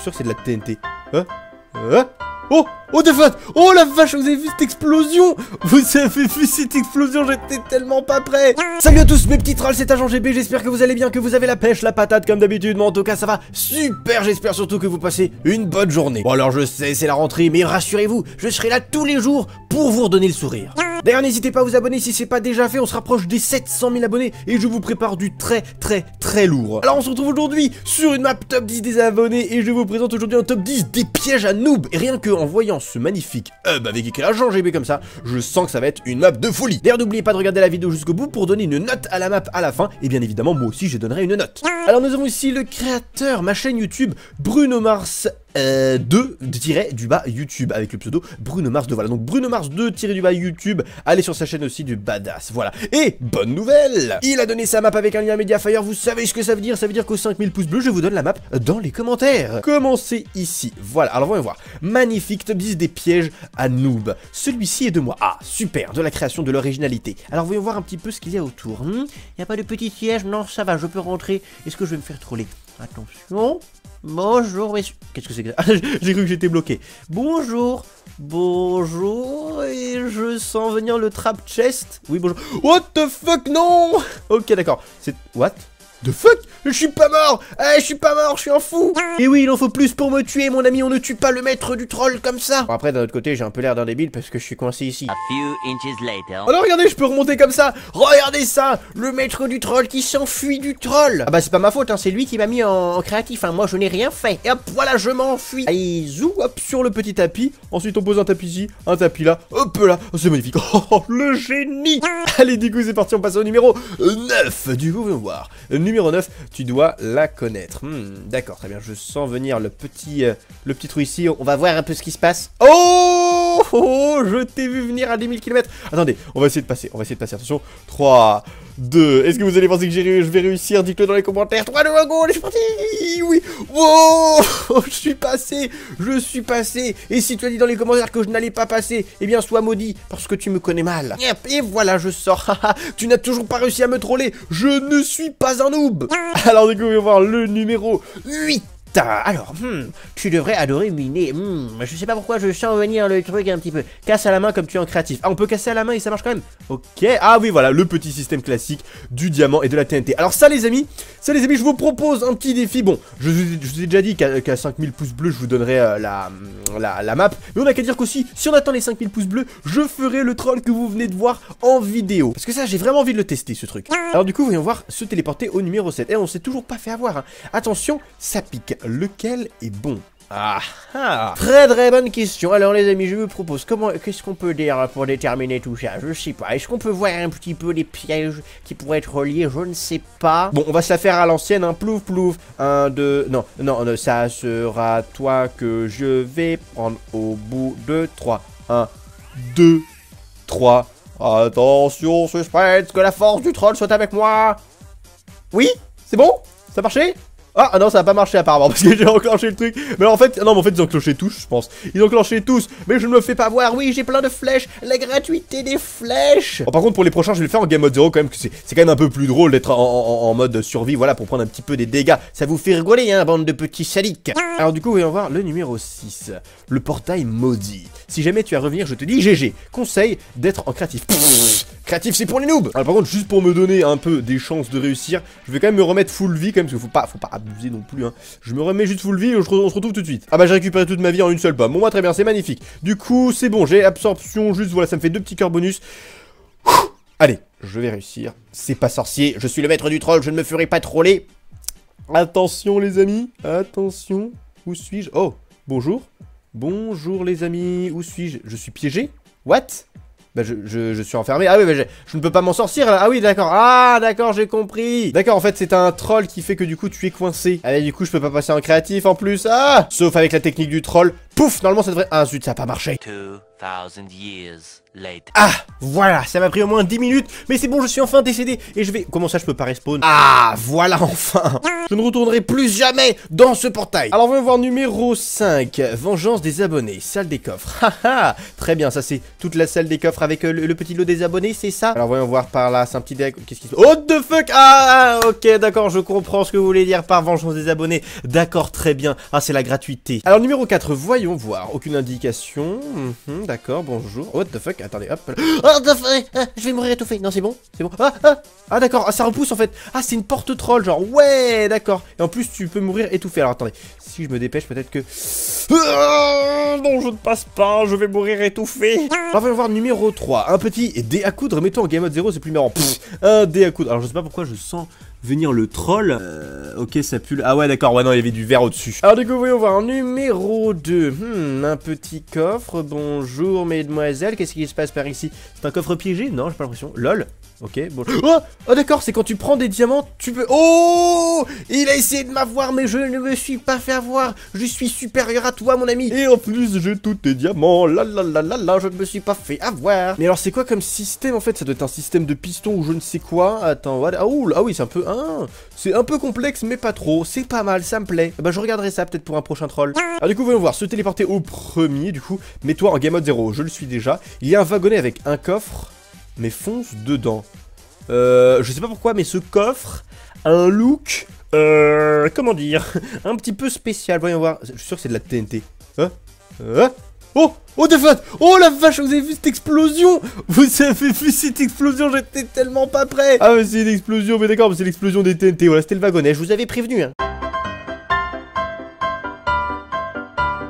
suis sûr que c'est de la TNT. Oh, oh de fait. Oh la vache, vous avez vu cette explosion? Vous avez vu cette explosion? J'étais tellement pas prêt. Salut à tous mes petits trolls, c'est Agent GB, j'espère que vous allez bien, que vous avez la pêche, la patate comme d'habitude. Mais en tout cas ça va super, j'espère surtout que vous passez une bonne journée. Bon alors je sais, c'est la rentrée, mais rassurez-vous, je serai là tous les jours pour vous redonner le sourire. D'ailleurs n'hésitez pas à vous abonner si c'est pas déjà fait, on se rapproche des 700 000 abonnés et je vous prépare du très lourd. Alors on se retrouve aujourd'hui sur une map top 10 des abonnés et je vous présente aujourd'hui un top 10 des pièges à noob. Et rien que en voyant ce magnifique hub avec écrit Agent GB comme ça, je sens que ça va être une map de folie. D'ailleurs n'oubliez pas de regarder la vidéo jusqu'au bout pour donner une note à la map à la fin et bien évidemment moi aussi je donnerai une note. Alors nous avons ici le créateur, ma chaîne YouTube, Bruno Mars 2-du-bas YouTube avec le pseudo Bruno Mars 2. Voilà, donc Bruno Mars 2-du-bas YouTube, allez sur sa chaîne aussi du badass. Voilà, et bonne nouvelle, il a donné sa map avec un lien Mediafire. Vous savez ce que ça veut dire qu'aux 5000 pouces bleus je vous donne la map dans les commentaires. Commencez ici, voilà, alors voyons voir. Magnifique top 10 des pièges à noob. Celui-ci est de moi, ah super, de la création, de l'originalité. Alors voyons voir un petit peu ce qu'il y a autour. Il n'y a pas de petit piège, non ça va, je peux rentrer. Est-ce que je vais me faire troller? Attention. Bonjour, messieurs. Qu'est-ce que c'est que ça? J'ai cru que j'étais bloqué. Bonjour. Bonjour. Et je sens venir le trap chest. Oui, bonjour. What the fuck, non. Ok, d'accord. C'est... What the fuck? Je suis pas mort. Je suis pas mort, je suis un fou. Et oui, il en faut plus pour me tuer, mon ami. On ne tue pas le maître du troll comme ça. Bon, après, d'un autre côté, j'ai un peu l'air d'un débile parce que je suis coincé ici. Alors, regardez, je peux remonter comme ça. Regardez ça. Le maître du troll qui s'enfuit du troll. Ah bah, c'est pas ma faute, hein. C'est lui qui m'a mis en créatif. Hein. Moi, je n'ai rien fait. Et hop, voilà, je m'enfuis. Allez, zou, hop, sur le petit tapis. Ensuite, on pose un tapis ici, un tapis là. Hop là. Oh, c'est magnifique. Oh, le génie. Allez, du coup, c'est parti. On passe au numéro 9. Du coup, on va voir. Numéro 9. Tu dois la connaître. D'accord, très bien. Je sens venir le petit trou ici. On va voir un peu ce qui se passe. Oh, je t'ai vu venir à 10 000 km. Attendez, on va essayer de passer. Attention. 3, 2. Est-ce que vous allez penser que je vais réussir? Dites-le dans les commentaires. 3, 2, 1, go. Je suis parti. Oui. Wow. Je suis passé. Et si tu as dit dans les commentaires que je n'allais pas passer, eh bien, sois maudit parce que tu me connais mal. Et voilà, je sors. Tu n'as toujours pas réussi à me troller. Je ne suis pas un noob. Alors du coup, on va voir le numéro 8. Alors, tu devrais adorer miner. Je sais pas pourquoi je sens venir le truc un petit peu. Casse à la main comme tu es en créatif. Ah, on peut casser à la main et ça marche quand même. Ok. Ah oui, voilà, le petit système classique du diamant et de la TNT. Alors ça les amis, je vous propose un petit défi. Bon, je vous ai déjà dit qu'à 5000 pouces bleus, je vous donnerai la map. Mais on a qu'à dire qu'aussi, si on atteint les 5000 pouces bleus, je ferai le troll que vous venez de voir en vidéo. Parce que ça, j'ai vraiment envie de le tester, ce truc. Alors du coup, voyons voir se téléporter au numéro 7. Et on s'est toujours pas fait avoir. Hein. Attention, ça pique. Lequel est bon? Très bonne question. Alors les amis, je vous propose qu'est-ce qu'on peut dire pour déterminer tout ça? Je sais pas. Est-ce qu'on peut voir un petit peu les pièges qui pourraient être reliés? Je ne sais pas. Bon, on va se la faire à l'ancienne, hein. Plouf plouf. 1, 2. Non, ça sera toi que je vais prendre au bout de 3. 1, 2, 3. Attention, suspense, que la force du troll soit avec moi. Oui? C'est bon? Ça a marché? Ah non, ça n'a pas marché apparemment parce que j'ai enclenché le truc. Mais en fait, non, mais en fait ils ont enclenché tous, je pense. Ils ont enclenché tous, mais je ne me fais pas voir. Oui, j'ai plein de flèches, la gratuité des flèches. Bon, par contre, pour les prochains, je vais le faire en game mode 0 quand même, que c'est quand même un peu plus drôle d'être en mode survie, voilà, pour prendre un petit peu des dégâts. Ça vous fait rigoler, hein, bande de petits sadiques. Alors du coup, voyons voir le numéro 6, le portail maudit. Si jamais tu as à revenir, je te dis GG. Conseil d'être en créatif. Créatif, c'est pour les noobs. Alors par contre, juste pour me donner un peu des chances de réussir, je vais quand même me remettre full vie quand même, parce qu'il faut pas abuser non plus, hein. Je me remets juste full vie et on se retrouve tout de suite. Ah bah j'ai récupéré toute ma vie en une seule pomme. Bon bah très bien, c'est magnifique. Du coup, c'est bon, j'ai absorption juste, voilà, ça me fait 2 petits cœurs bonus. Allez, je vais réussir. C'est pas sorcier, je suis le maître du troll, je ne me ferai pas troller. Attention les amis, attention. Où suis-je? Oh, bonjour. Bonjour les amis, où suis-je? Je suis piégé? What? Bah je suis enfermé. Ah oui, bah je ne peux pas m'en sortir là. Ah oui, d'accord. Ah d'accord, j'ai compris. D'accord, en fait c'est un troll qui fait que du coup tu es coincé. Allez, du coup je peux pas passer en créatif en plus. Ah, sauf avec la technique du troll. pouf, normalement ça devrait... Ah zut, ça a pas marché. 2000 years later. Ah, voilà, ça m'a pris au moins 10 minutes, mais c'est bon, je suis enfin décédé, et je vais... Comment ça, je peux pas respawn? Ah, voilà, enfin. Je ne retournerai plus jamais dans ce portail. Alors, voyons voir numéro 5, vengeance des abonnés, salle des coffres. Haha, très bien, ça c'est toute la salle des coffres avec le petit lot des abonnés, c'est ça? Alors, voyons voir par là, c'est un petit deck, qu'est-ce qui se passe? What the fuck? Ah, ok, d'accord, je comprends ce que vous voulez dire par vengeance des abonnés. D'accord, très bien. Ah, c'est la gratuité. Alors, numéro 4, voyons voir, aucune indication. D'accord, bonjour. What the fuck? Attendez, hop. Oh, je vais mourir étouffé. Non, c'est bon, c'est bon. Ah d'accord, ah, ça repousse en fait. Ah, c'est une porte troll, genre, ouais, d'accord. Et en plus, tu peux mourir étouffé. Alors, attendez, si je me dépêche, peut-être que... non, je ne passe pas, je vais mourir étouffé. On va voir numéro 3. Un petit dé à coudre, mettons en game mode 0, c'est plus marrant. Un dé à coudre. Alors, je sais pas pourquoi je sens... venir le troll. Ok, ça pue. Ah ouais, d'accord. Ouais, non, il y avait du verre au-dessus. Alors, du coup, voyons voir. Numéro 2. Un petit coffre. Bonjour, mesdemoiselles. Qu'est-ce qui se passe par ici? C'est un coffre piégé? Non, j'ai pas l'impression. Lol. Ok, bon. Oh, d'accord, c'est quand tu prends des diamants, tu peux... Oh, il a essayé de m'avoir, mais je ne me suis pas fait avoir. Je suis supérieur à toi, mon ami. Et en plus, j'ai tous tes diamants. Là, je ne me suis pas fait avoir. Mais alors, c'est quoi comme système, en fait? Ça doit être un système de piston ou je ne sais quoi. Attends, what? Ah oui, c'est un peu... c'est un peu complexe, mais pas trop. C'est pas mal, ça me plaît. Bah, je regarderai ça peut-être pour un prochain troll. Alors, du coup, voyons voir. Se téléporter au premier, du coup. Mets-toi en game mode 0. Je le suis déjà. Il y a un wagonnet avec un coffre, mais fonce dedans. Je sais pas pourquoi, mais ce coffre a un look, comment dire, un petit peu spécial. Voyons voir. Je suis sûr que c'est de la TNT. Oh the fuck! Oh la vache, vous avez vu cette explosion? Vous avez vu cette explosion? J'étais tellement pas prêt. Ah mais c'est une explosion, mais d'accord, c'est l'explosion des TNT. Voilà, c'était le wagonnet, je vous avais prévenu, hein.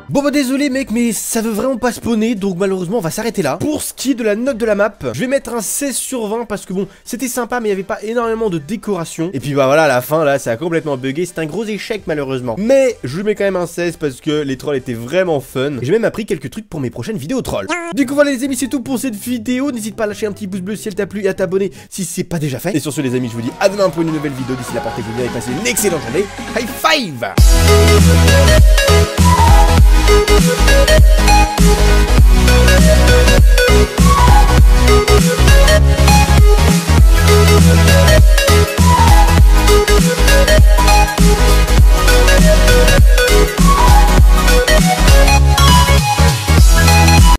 Bon bah désolé mec, mais ça veut vraiment pas spawner, donc malheureusement on va s'arrêter là. Pour ce qui est de la note de la map, je vais mettre un 16 sur 20 parce que bon, c'était sympa mais il n'y avait pas énormément de décoration. Et puis bah voilà, à la fin là, ça a complètement bugué, c'est un gros échec malheureusement. Mais je lui mets quand même un 16 parce que les trolls étaient vraiment fun. J'ai même appris quelques trucs pour mes prochaines vidéos trolls. Du coup voilà les amis, c'est tout pour cette vidéo. N'hésite pas à lâcher un petit pouce bleu si elle t'a plu et à t'abonner si c'est pas déjà fait. Et sur ce les amis, je vous dis à demain pour une nouvelle vidéo. D'ici là, portez-vous bien et passez une excellente journée. High five!